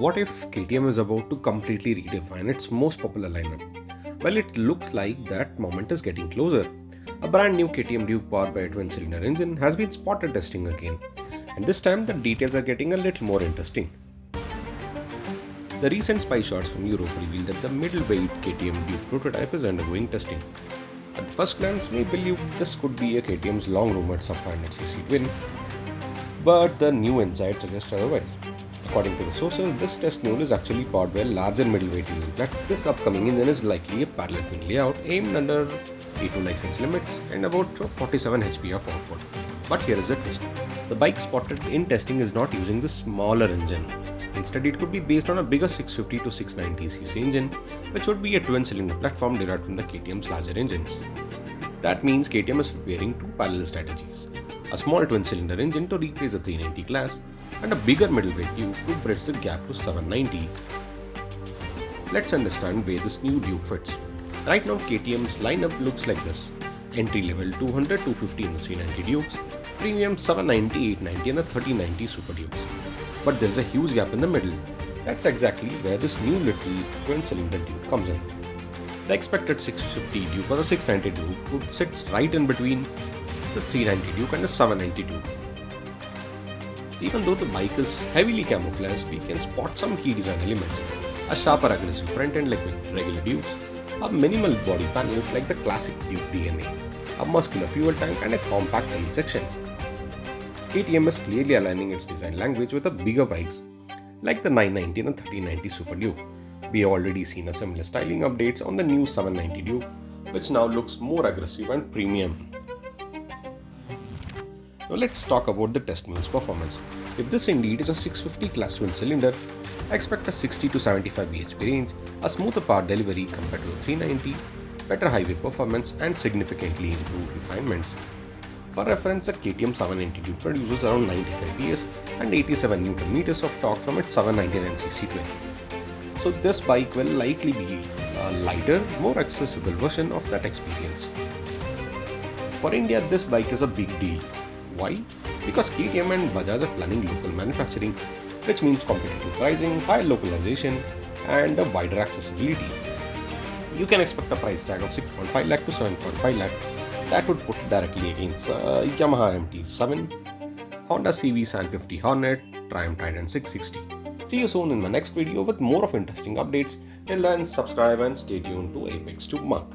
What if KTM is about to completely redefine its most popular lineup? Well, it looks like that moment is getting closer. A brand new KTM Duke powered by a twin cylinder engine has been spotted testing again, and this time the details are getting a little more interesting. The recent spy shots from Europe reveal that the middleweight KTM Duke prototype is undergoing testing. At first glance, we believe this could be a KTM's long rumored sub 500cc twin, but the new insight suggests otherwise. According to the sources, this test mule is actually powered by a larger middleweight engine. That this upcoming engine is likely a parallel twin layout aimed under 8 to license limits and about 47 HP of output. But here is the twist. The bike spotted in testing is not using the smaller engine. Instead, it could be based on a bigger 650 to 690cc engine, which would be a twin cylinder platform derived from the KTM's larger engines. That means KTM is preparing two parallel strategies: a small twin cylinder engine to replace the 390 class, and a bigger middleweight Duke to bridge the gap to 790. Let's understand where this new Duke fits. Right now, KTM's lineup looks like this: entry level 200 250 and the 390 Dukes, premium 790 890 and the 1390 Super Dukes. But there's a huge gap in the middle. That's exactly where this new little twin cylinder Duke comes in. The expected 650 Duke or the 690 Duke would sit right in between the 390 Duke and the 790 Duke. Even though the bike is heavily camouflaged, we can spot some key design elements: a sharper aggressive front end like with regular Dukes, a minimal body panels like the classic Duke DNA, a muscular fuel tank and a compact tail section. KTM is clearly aligning its design language with the bigger bikes like the 990 and the 1390 Super Duke. We have already seen a similar styling updates on the new 790 Duke, which now looks more aggressive and premium. Now let's talk about the test mule's performance. If this indeed is a 650 class twin cylinder, expect a 60 to 75 bhp range, a smoother power delivery compared to the 390, better highway performance and significantly improved refinements. For reference, the KTM 790 Duke produces around 95 PS and 87 Nm of torque from its 799cc twin. So this bike will likely be a lighter, more accessible version of that experience. For India, this bike is a big deal. Why? Because KTM and Bajaj are planning local manufacturing, which means competitive pricing, higher localization, and a wider accessibility. You can expect a price tag of 6.5 lakh to 7.5 lakh. That would put it directly against Yamaha MT-7, Honda CV 750 Hornet, Triumph Titan 660. See you soon in my next video with more of interesting updates. Till then, subscribe and stay tuned to Apex to Mark.